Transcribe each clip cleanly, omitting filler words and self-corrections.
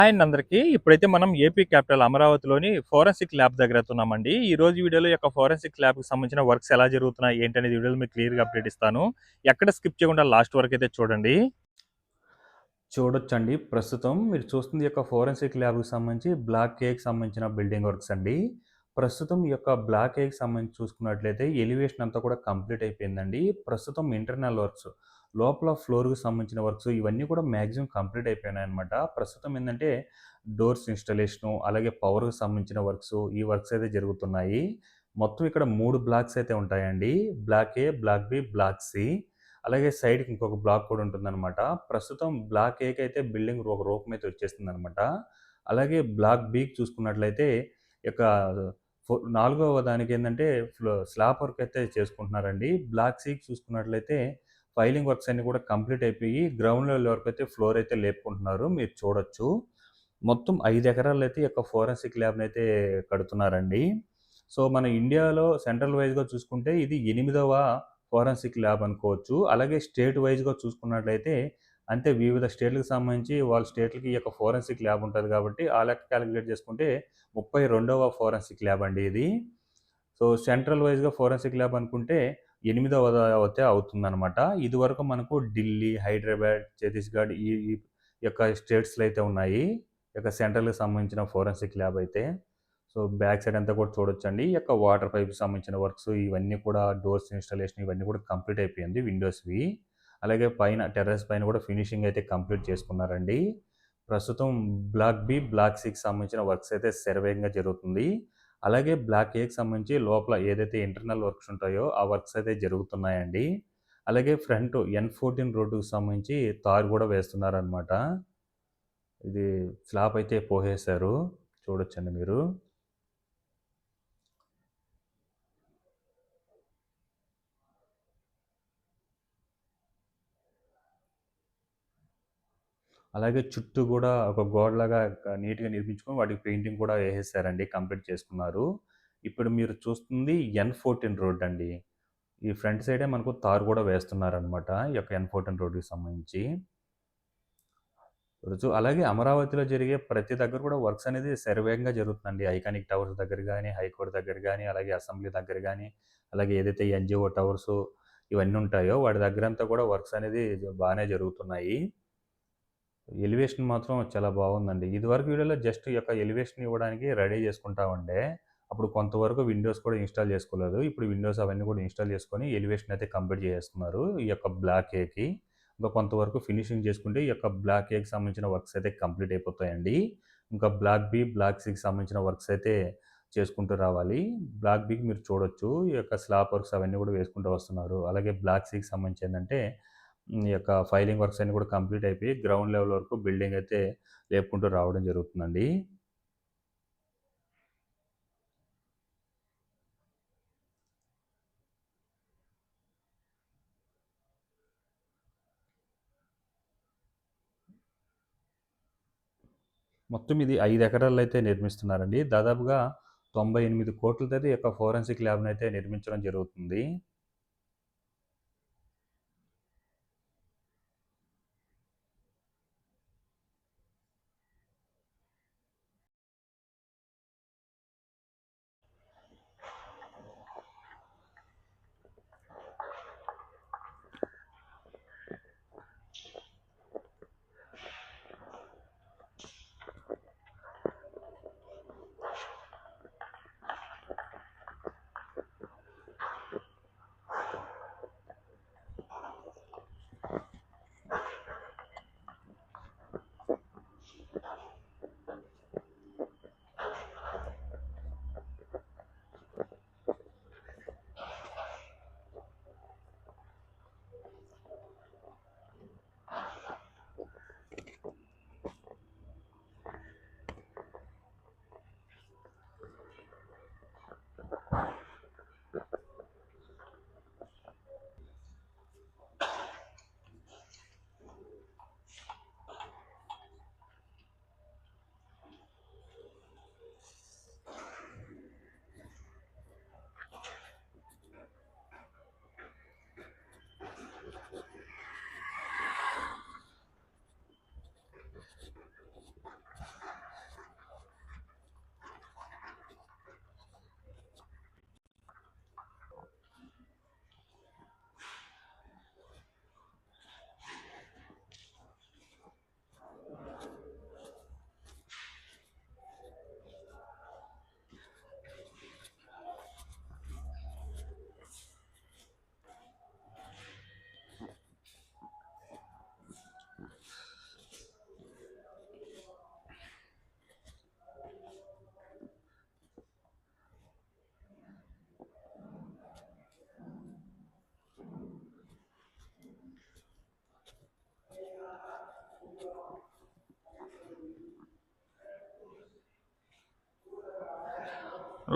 Hi అండి అందరికీ. ఇప్పుడైతే మనం ఏపీ క్యాపిటల్ అమరావతిలోని ఫోరెన్సిక్ ల్యాబ్ దగ్గర ఉన్నామండి. ఈ రోజు వీడియోలో యొక్క ఫోరెన్సిక్ ల్యాబ్‌కి సంబంధించిన వర్క్స్ ఎలా జరుగుతున్నాయి, ఏంటనేది వీడియోలో మీకు క్లియర్‌గా అప్డేట్ ఇస్తాను. ఎక్కడ స్కిప్ చేయకుండా లాస్ట్ వరకు అయితే చూడండి. చూడొచ్చండి. ప్రస్తుతం మీరు చూస్తుంది యొక్క ఫోరెన్సిక్ ల్యాబ్‌కి సంబంధించి బ్లాక్ ఏకి సంబంధించిన బిల్డింగ్ వర్క్స్ అండి. ప్రస్తుతం ఈ యొక్క బ్లాక్ ఏకి సంబంధించి చూసుకున్నట్లయితే ఎలివేషన్ అంతా కూడా కంప్లీట్ అయిపోయిందండి. ప్రస్తుతం ఇంటర్నల్ వర్క్స్ లోపల ఫ్లోర్‌కి సంబంధించిన వర్క్స్ ఇవన్నీ కూడా మాక్సిమం కంప్లీట్ అయిపోయినాయన్నమాట. ప్రస్తుతం ఏందంటే డోర్స్ ఇన్‌స్టాలేషను, అలాగే పవర్‌కి సంబంధించిన వర్క్స్, ఈ వర్క్స్ అయితే జరుగుతున్నాయి. మొత్తం ఇక్కడ 3 బ్లాక్స్ అయితే ఉంటాయండి. బ్లాక్ ఏ, బ్లాక్ బి, బ్లాక్ సి. అలాగే సైడ్‌కి ఇంకొక బ్లాక్ కూడా ఉంటుందనమాట. ప్రస్తుతం బ్లాక్ ఏకి అయితే బిల్డింగ్ ఒక రూపమైతే వచ్చేసిందనమాట. అలాగే బ్లాక్ బికి చూసుకున్నట్లయితే ఇక నాలుగవ దానికేందంటే స్లాబ్ వర్క్ అయితే చేసుకుంటున్నారండి. బ్లాక్ సికి చూసుకున్నట్లయితే ఫైలింగ్ వర్క్స్ అన్నీ కూడా కంప్లీట్ అయిపోయి గ్రౌండ్ లెవెల్ వరకు అయితే ఫ్లోర్ అయితే లేపుకుంటున్నారు. మీరు చూడొచ్చు. మొత్తం 5 ఎకరాల్లో అయితే ఈ యొక్క ఫోరెన్సిక్ ల్యాబ్‌ని అయితే కడుతున్నారండి. సో, మన ఇండియాలో సెంట్రల్ వైస్‌గా చూసుకుంటే ఇది 8వ ఫోరెన్సిక్ ల్యాబ్ అనుకోవచ్చు. అలాగే స్టేట్ వైస్‌గా చూసుకున్నట్లయితే అంటే వివిధ స్టేట్‌లకు సంబంధించి వాళ్ళ స్టేట్‌లకి ఈ యొక్క ఫోరెన్సిక్ ల్యాబ్ ఉంటది కాబట్టి, ఆ లెక్క కాలిక్యులేట్ చేసుకుంటే 32వ ఫోరెన్సిక్ ల్యాబ్ అండి ఇది. సో, సెంట్రల్ వైస్‌గా ఫోరెన్సిక్ ల్యాబ్ అనుకుంటే 8వ అయితే అవుతుందనమాట. ఇదివరకు మనకు ఢిల్లీ, హైదరాబాద్, ఛత్తీస్‌గఢ్ ఈ ఈ యొక్క స్టేట్స్‌లో అయితే ఉన్నాయి. ఈ యొక్క సెంట్రల్‌కి సంబంధించిన ఫోరెన్సిక్ ల్యాబ్ అయితే. సో, బ్యాక్ సైడ్ అంతా కూడా చూడొచ్చండి. ఈ యొక్క వాటర్ పైప్‌కి సంబంధించిన వర్క్స్ ఇవన్నీ కూడా డోర్స్ ఇన్‌స్టాలేషన్ ఇవన్నీ కూడా కంప్లీట్ అయిపోయింది విండోస్‌వి. అలాగే పైన టెర్రస్ పైన కూడా ఫినిషింగ్ అయితే కంప్లీట్ చేసుకున్నారండి. ప్రస్తుతం బ్లాక్ బి, బ్లాక్ సికి సంబంధించిన వర్క్స్ అయితే శరవేగంగా జరుగుతుంది. అలాగే బ్లాక్ ఏకి సంబంధించి లోపల ఏదైతే ఇంటర్నల్ వర్క్స్ ఉంటాయో ఆ వర్క్స్ అయితే జరుగుతున్నాయండి. అలాగే ఫ్రంట్ N14 రోడ్డుకి సంబంధించి తారు కూడా వేస్తున్నారనమాట. ఇది స్లాబ్ అయితే పోసేశారు. చూడొచ్చండి మీరు. అలాగే చుట్టూ గూడా ఒక గోడలాగా నీట్‌గా నిర్మించుకొని వాటికి పెయింటింగ్ కూడా ఏసేసారండి. కంప్లీట్ చేసుకున్నారు. ఇప్పుడు మీరు చూస్తుంది N14 రోడ్ అండి. ఈ ఫ్రంట్ సైడే మనకు తారు కూడా వేస్తున్నారనమాట. ఈ యొక్క N14 రోడ్డుకి సంబంధించి. అలాగే అమరావతిలో జరిగే ప్రతి దగ్గర కూడా వర్క్స్ అనేది శరవేగంగా జరుగుతుందండి. ఐకానిక్ టవర్స్ దగ్గర గాని, హైకోర్ట్ దగ్గర గాని, అలాగే అసెంబ్లీ దగ్గర గాని, అలాగే ఏదైతే ఎన్‌జీఓ టవర్సు ఇవన్నీ ఉంటాయో వాటి దగ్గరంతా కూడా వర్క్స్ అనేది బానే జరుగుతున్నాయి. ఎలివేషన్ మాత్రం చాలా బాగుందండి. ఇదివరకు వీడియోలో జస్ట్ ఈ యొక్క ఎలివేషన్ ఇవ్వడానికి రెడీ చేసుకుంటా ఉండే. అప్పుడు కొంతవరకు విండోస్ కూడా ఇన్‌స్టాల్ చేసుకోలేదు. ఇప్పుడు విండోస్ అవన్నీ కూడా ఇన్‌స్టాల్ చేసుకొని ఎలివేషన్ అయితే కంప్లీట్ చేసేస్తున్నారు. ఈ యొక్క బ్లాక్ ఏకి. ఇంకా కొంతవరకు ఫినిషింగ్ చేసుకుంటే ఈ యొక్క బ్లాక్ ఏకి సంబంధించిన వర్క్స్ అయితే కంప్లీట్ అయిపోతాయండి. ఇంకా బ్లాక్ బి, బ్లాక్ సికి సంబంధించిన వర్క్స్ అయితే చేసుకుంటూ రావాలి. బ్లాక్ బికి మీరు చూడొచ్చు. ఈ యొక్క స్లాబ్ వర్క్స్ అవన్నీ కూడా వేసుకుంటూ వస్తున్నారు. అలాగే బ్లాక్ సికి సంబంధించి ఏందంటే ఈ యొక్క ఫైలింగ్ వర్క్స్ అన్నీ కూడా కంప్లీట్ అయిపోయి గ్రౌండ్ లెవెల్ వరకు బిల్డింగ్ అయితే లేపుకుంటూ రావడం జరుగుతుందండి. మొత్తం ఇది 5 ఎకరాల్లో అయితే నిర్మిస్తున్నారండి. దాదాపుగా 98,00,00,000 ఈ యొక్క ఫోరెన్సిక్ ల్యాబ్‌నైతే నిర్మించడం జరుగుతుంది.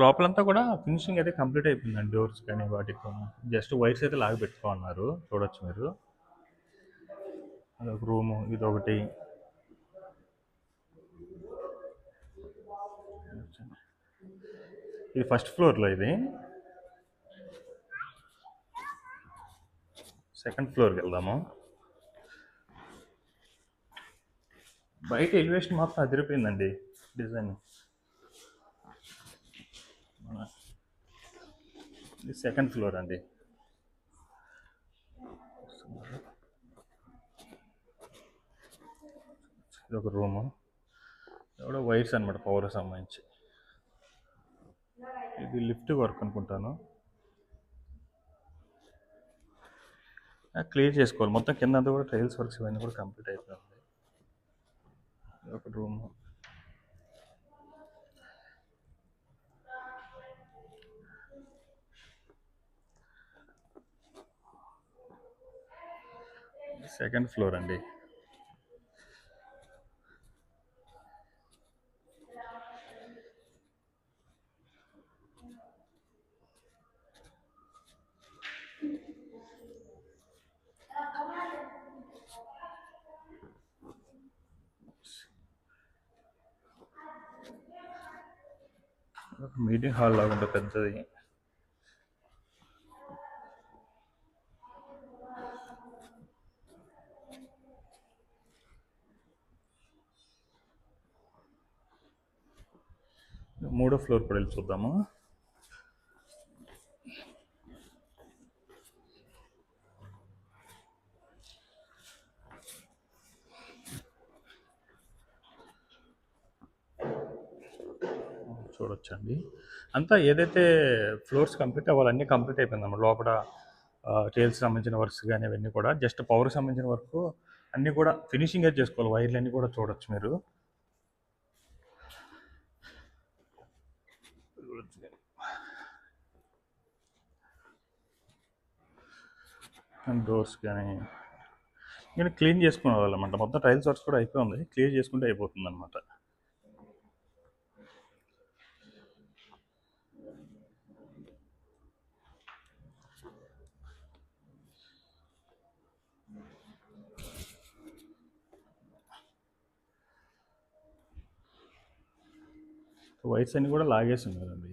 లోపలంతా కూడా ఫినిషింగ్ అయితే కంప్లీట్ అయిపోయిందండి. డోర్స్ కానీ వాటికి జస్ట్ వైర్స్ అయితే లాగి పెట్టుకోమన్నారు. చూడొచ్చు మీరు. అదొక రూము, ఇదొకటి. ఇది ఫస్ట్ ఫ్లోర్లో ఇది. సెకండ్ ఫ్లోర్కి వెళ్దాము. బయట ఎలివేషన్ మాత్రం అదిరిపోయిందండి డిజైన్. ఇది సెకండ్ ఫ్లోర్ అండి. ఇది ఒక రూము, కూడా వైర్స్ అనమాట పవర్ సంబంధించి. ఇది లిఫ్ట్ వర్క్ అనుకుంటాను. క్లియర్ చేసుకోవాలి మొత్తం కింద అంతా కూడా టైల్స్ వర్క్స్ ఇవన్నీ కూడా కంప్లీట్ అయిపోయింది. ఇది ఒక రూము. సెకండ్ ఫ్లోర్ అండి. మీటింగ్ హాల్ లాగా ఉంటుంది పెద్దది. మూడో ఫ్లోర్ కూడా వెళ్ళి చూద్దాము. చూడొచ్చండి. అంతా ఏదైతే ఫ్లోర్స్ కంప్లీట్ అవ్వాలి అన్నీ కంప్లీట్ అయిపోయిందన్నమాట. లోపల టైల్స్ సంబంధించిన వర్క్స్ కానీ అవన్నీ కూడా జస్ట్ పవర్ సంబంధించిన వర్క్ అన్నీ కూడా ఫినిషింగ్ అయితే చేసుకోవాలి. వైర్లు అన్నీ కూడా చూడొచ్చు మీరు. డోర్స్ కానీ నేను క్లీన్ చేసుకునే వాళ్ళమాట. మొత్తం టైల్స్ వర్క్స్ కూడా అయిపోయింది. క్లియర్ చేసుకుంటే అయిపోతుంది అనమాట. వైర్స్ అన్నీ కూడా లాగేసి ఉన్నారండి.